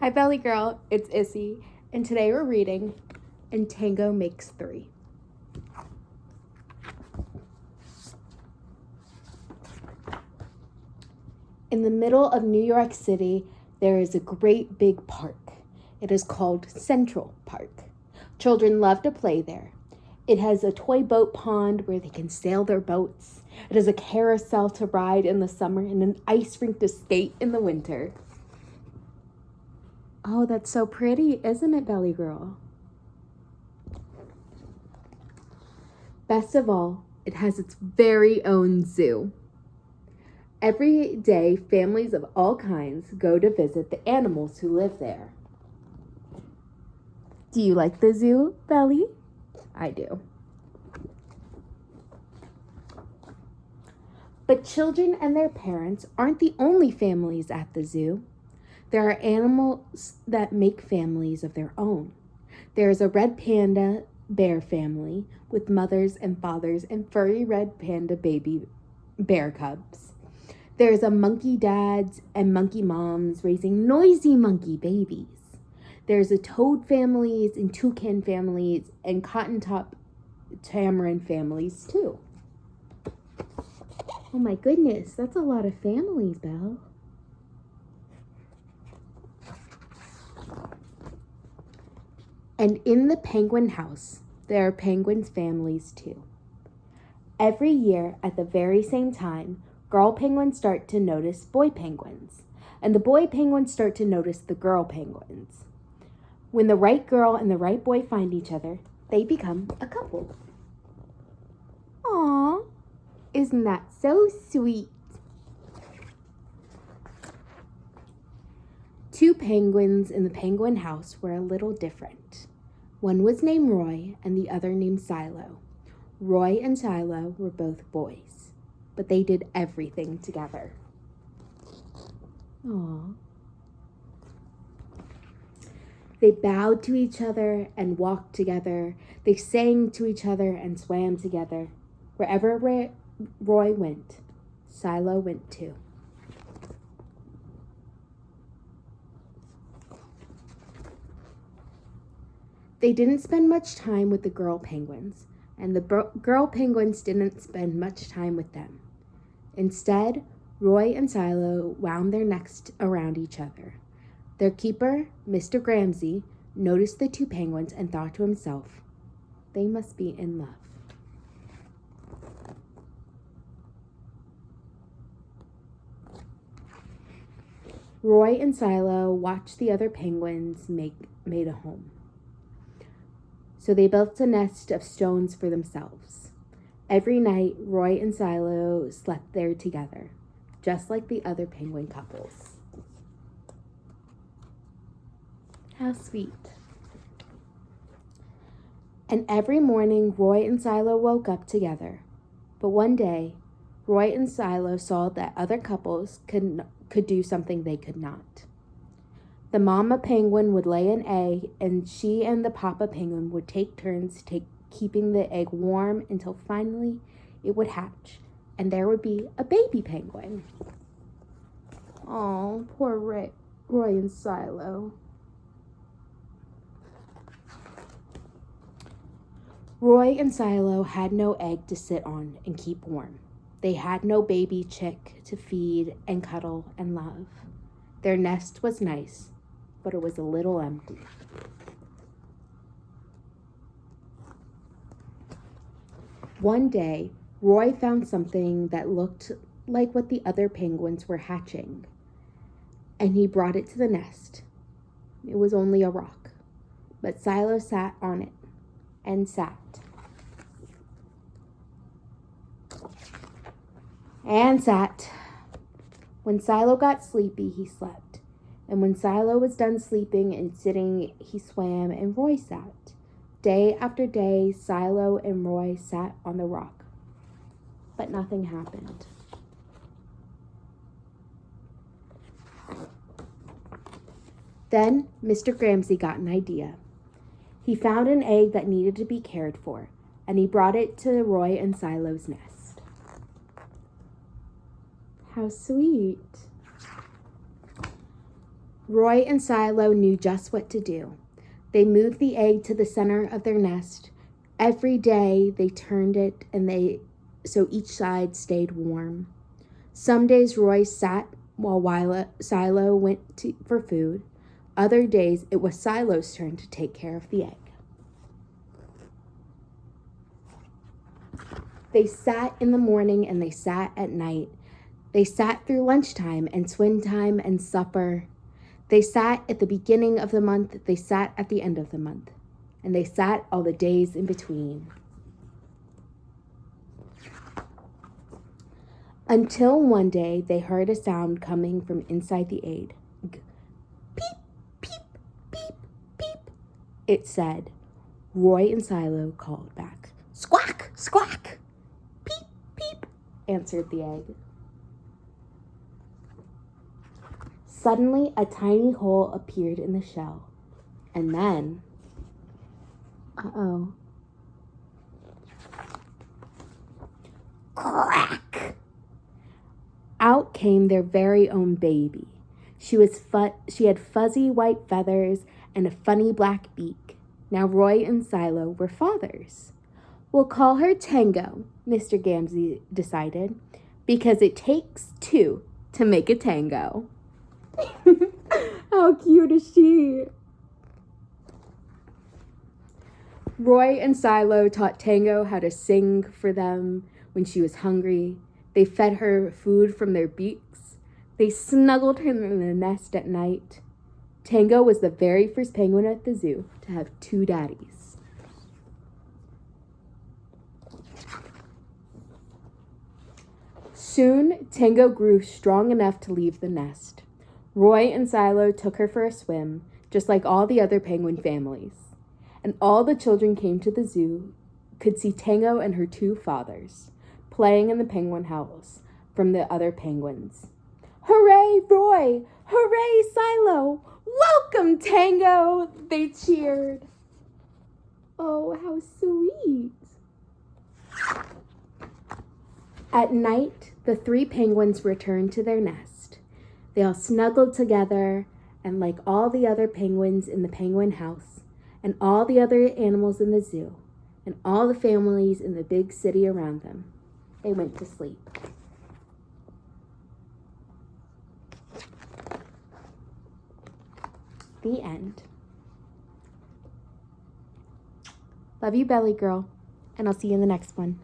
Hi, Belly Girl. It's Issy, and today we're reading And Tango Makes Three. In the middle of New York City, there is a great big park. It is called Central Park. Children love to play there. It has a toy boat pond where they can sail their boats. It has a carousel to ride in the summer and an ice rink to skate in the winter. Oh, that's so pretty, isn't it, Belly Girl? Best of all, it has its very own zoo. Every day, families of all kinds go to visit the animals who live there. Do you like the zoo, Belly? I do. But children and their parents aren't the only families at the zoo. There are animals that make families of their own. There is a red panda bear family with mothers and fathers and furry red panda baby bear cubs. There's a monkey dads and monkey moms raising noisy monkey babies. There's a toad families and toucan families and cotton top tamarin families too. Oh my goodness, that's a lot of families, Belle. And in the penguin house, there are penguins' families too. Every year at the very same time, girl penguins start to notice boy penguins, and the boy penguins start to notice the girl penguins. When the right girl and the right boy find each other, they become a couple. Aww, isn't that so sweet? Two penguins in the penguin house were a little different. One was named Roy and the other named Silo. Roy and Silo were both boys, but they did everything together. Aww. They bowed to each other and walked together. They sang to each other and swam together. Wherever Roy went, Silo went too. They didn't spend much time with the girl penguins, and the girl penguins didn't spend much time with them. Instead, Roy and Silo wound their necks around each other. Their keeper, Mr. Gramsci, noticed the two penguins and thought to himself, they must be in love. Roy and Silo watched the other penguins made a home. So they built a nest of stones for themselves. Every night, Roy and Silo slept there together, just like the other penguin couples. How sweet. And every morning, Roy and Silo woke up together. But one day, Roy and Silo saw that other couples could do something they could not. The mama penguin would lay an egg, and she and the papa penguin would take turns keeping the egg warm until finally it would hatch, and there would be a baby penguin. Oh, poor Roy and Silo. Roy and Silo had no egg to sit on and keep warm. They had no baby chick to feed and cuddle and love. Their nest was nice, but it was a little empty. One day, Roy found something that looked like what the other penguins were hatching, and he brought it to the nest. It was only a rock, but Silo sat on it and sat. And sat. When Silo got sleepy, he slept. And when Silo was done sleeping and sitting, he swam and Roy sat. Day after day, Silo and Roy sat on the rock. But nothing happened. Then Mr. Gramsci got an idea. He found an egg that needed to be cared for, and he brought it to Roy and Silo's nest. How sweet. Roy and Silo knew just what to do. They moved the egg to the center of their nest. Every day they turned it so each side stayed warm. Some days Roy sat while Silo went for food. Other days it was Silo's turn to take care of the egg. They sat in the morning and they sat at night. They sat through lunchtime and swim time and supper. They sat at the beginning of the month. They sat at the end of the month. And they sat all the days in between. Until one day they heard a sound coming from inside the egg. Peep, peep, peep, peep. It said. Roy and Silo called back. Squawk, squawk. Peep, peep, answered the egg. Suddenly, a tiny hole appeared in the shell. And then, crack! Out came their very own baby. She had fuzzy white feathers and a funny black beak. Now Roy and Silo were fathers. We'll call her Tango, Mr. Gamzee decided, because it takes two to make a tango. How cute is she? Roy and Silo taught Tango how to sing for them when she was hungry. They fed her food from their beaks. They snuggled her in the nest at night. Tango was the very first penguin at the zoo to have two daddies. Soon, Tango grew strong enough to leave the nest. Roy and Silo took her for a swim, just like all the other penguin families. And all the children came to the zoo could see Tango and her two fathers playing in the penguin house from the other penguins. Hooray, Roy! Hooray, Silo! Welcome, Tango! They cheered. Oh, how sweet. At night, the three penguins returned to their nest. They all snuggled together, and like all the other penguins in the penguin house, and all the other animals in the zoo, and all the families in the big city around them, they went to sleep. The end. Love you, Belly Girl, and I'll see you in the next one.